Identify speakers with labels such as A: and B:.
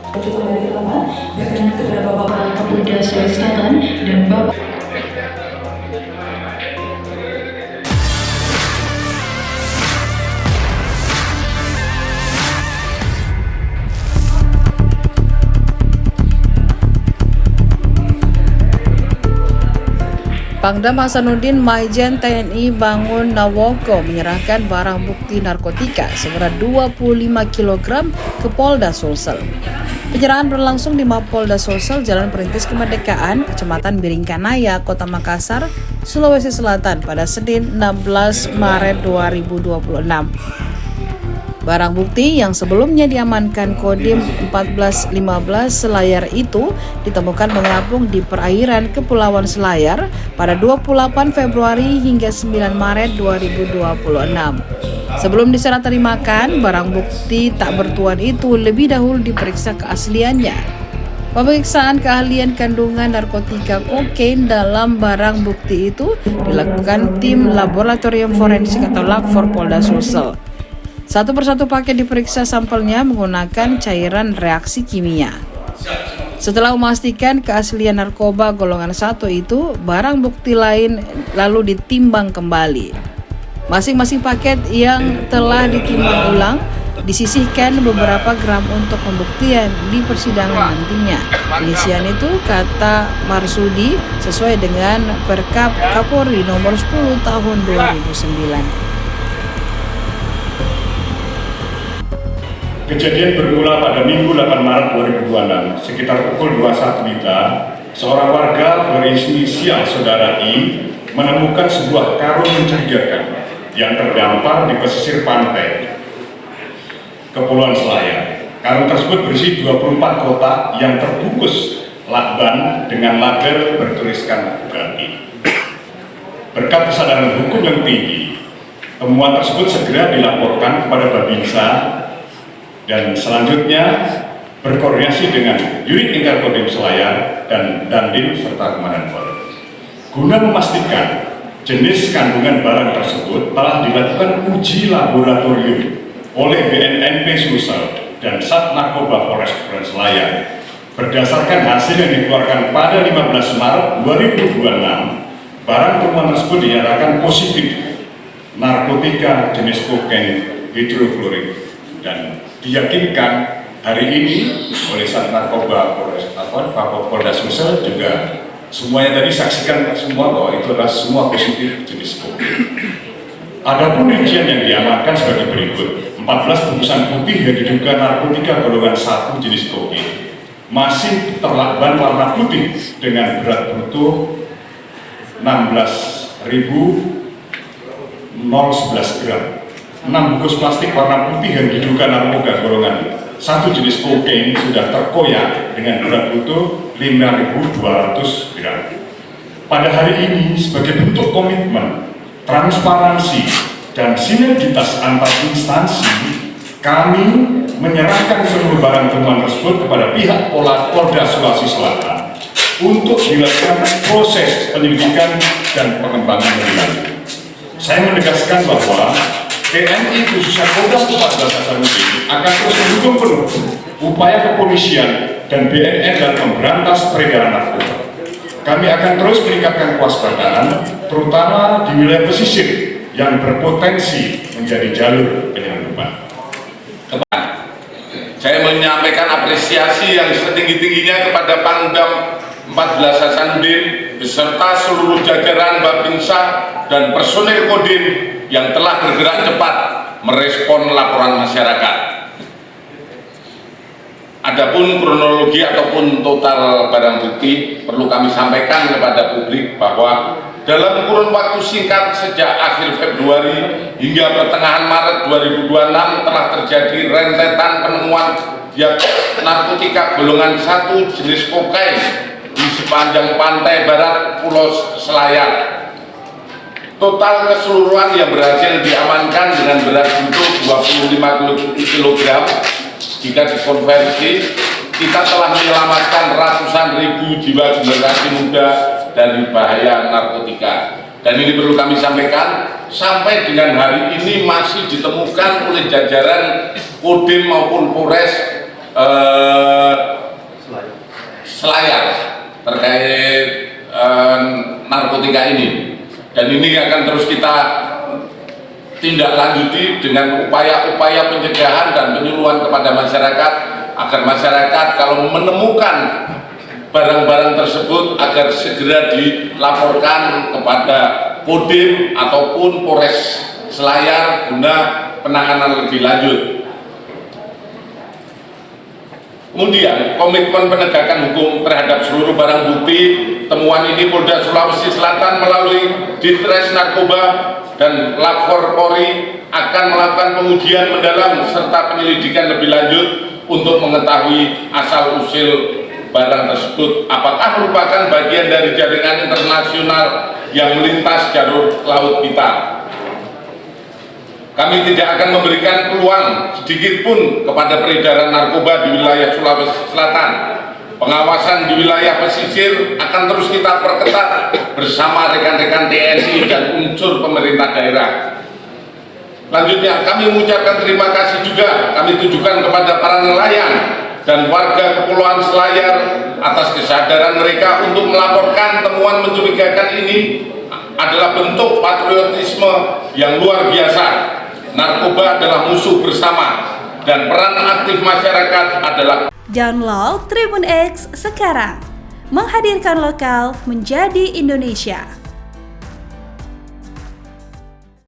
A: Untuk kembali ke tempat, berkenan kepada Bapak Kapolda Sulawesi Selatan dan Bapak
B: Pangdam Hasanuddin Maijen TNI Bangun Nawoko menyerahkan barang bukti narkotika seberat 25 kg ke Polda Sulsel. Penyerahan berlangsung di Mapolda Sulsel, Jalan Perintis Kemerdekaan, Kecamatan Biringkanaya, Kota Makassar, Sulawesi Selatan pada Senin 16 Maret 2026. Barang bukti yang sebelumnya diamankan Kodim 1415 Selayar itu ditemukan mengapung di perairan Kepulauan Selayar pada 28 Februari hingga 9 Maret 2026. Sebelum diserah terimakan, barang bukti tak bertuan itu lebih dahulu diperiksa keasliannya. Pemeriksaan keahlian kandungan narkotika kokain dalam barang bukti itu dilakukan tim Laboratorium Forensik atau LAFOR Polda Sulsel. Satu persatu paket diperiksa sampelnya menggunakan cairan reaksi kimia. Setelah memastikan keaslian narkoba golongan 1 itu, barang bukti lain lalu ditimbang kembali. Masing-masing paket yang telah ditimbang ulang disisihkan beberapa gram untuk pembuktian di persidangan nantinya. Pengisian itu, kata Marsudi, sesuai dengan Perkap Kapolri nomor 10 tahun 2009.
C: Kejadian bermula pada Minggu 8 Maret 2026, sekitar pukul 21 WITA, seorang warga berinisial Saudara I menemukan sebuah karung mencurigakan yang terdampar di pesisir pantai Kepulauan Selayar. Karung tersebut berisi 24 kotak yang terbungkus lakban dengan label bertuliskan Bugatti. Berkat kesadaran hukum yang tinggi, temuan tersebut segera dilaporkan kepada Babinsa dan selanjutnya berkoordinasi dengan Unit Intel Kodim Selayar dan Dandim serta Komandan Pol. Guna memastikan jenis kandungan barang tersebut telah dilakukan uji laboratorium oleh BNNP Sulsel dan Sat Narkoba Polres Kepulauan Selayar. Berdasarkan hasil yang dikeluarkan pada 15 Maret 2026, barang temuan tersebut dinyatakan positif narkotika jenis kokain hidroklorik dan diyakinkan hari ini oleh Sat Narkoba Polda Sulsel juga semuanya tadi saksikan semua bahwa itu adalah semua positif jenis kokain. Adapun rincian yang diamankan sebagai berikut: 14 bungkusan putih yang diduga narkotika golongan 1 jenis kokain masih terlakban warna putih dengan berat bruto 16.011 gram. 6 bungkus plastik warna putih yang diduga narkoba golongan 1 jenis kokain sudah terkoyak dengan berat bruto 5.200 gram. Pada hari ini, sebagai bentuk komitmen, transparansi, dan sinergitas antar instansi, kami menyerahkan seluruh barang temuan tersebut kepada pihak Polda Sulawesi Selatan untuk dilakukan proses penyelidikan dan pengembangan lebih lanjut. Saya menegaskan bahwa TNI khususnya Polda 14 Hasanuddin akan terus mendukung penuh upaya kepolisian dan BNN dalam memberantas peredaran narkoba. Kami akan terus meningkatkan kewaspadaan, terutama di wilayah pesisir yang berpotensi menjadi jalur penyelundupan.
D: Saya menyampaikan apresiasi yang setinggi-tingginya kepada Pangdam 14 Hasanuddin beserta seluruh jajaran Babinsa dan personil Kodim yang telah bergerak cepat merespon laporan masyarakat. Adapun kronologi ataupun total barang bukti perlu kami sampaikan kepada publik bahwa dalam kurun waktu singkat sejak akhir Februari hingga pertengahan Maret 2026 telah terjadi rentetan penemuan zat narkotika golongan 1 jenis kokain di sepanjang pantai barat Pulau Selayar. Total keseluruhan yang berhasil diamankan dengan berat bruto 25 kg. Jika dikonversi, kita telah menyelamatkan ratusan ribu jiwa generasi muda dari bahaya narkotika. Dan ini perlu kami sampaikan, sampai dengan hari ini masih ditemukan oleh jajaran Kodim maupun Polres selayar terkait narkotika ini, dan ini akan terus kita tindak lanjuti dengan upaya-upaya pencegahan dan penyuluhan kepada masyarakat agar masyarakat kalau menemukan barang-barang tersebut agar segera dilaporkan kepada Kodim ataupun Polres Selayar guna penanganan lebih lanjut. Kemudian komitmen penegakan hukum terhadap seluruh barang bukti temuan ini Polda Sulawesi Selatan melalui Ditres Narkoba dan Lapor Polri akan melakukan pengujian mendalam serta penyelidikan lebih lanjut untuk mengetahui asal-usul barang tersebut apakah merupakan bagian dari jaringan internasional yang melintas jalur laut kita. Kami tidak akan memberikan peluang sedikit pun kepada peredaran narkoba di wilayah Sulawesi Selatan. Pengawasan di wilayah pesisir akan terus kita perketat bersama rekan-rekan TNI dan unsur pemerintah daerah. Selanjutnya, kami mengucapkan terima kasih juga kami tujukan kepada para nelayan dan warga Kepulauan Selayar atas kesadaran mereka untuk melaporkan temuan mencurigakan ini adalah bentuk patriotisme yang luar biasa. Narkoba adalah musuh bersama dan peran aktif masyarakat adalah.
E: Download Tribun X sekarang, menghadirkan lokal menjadi Indonesia.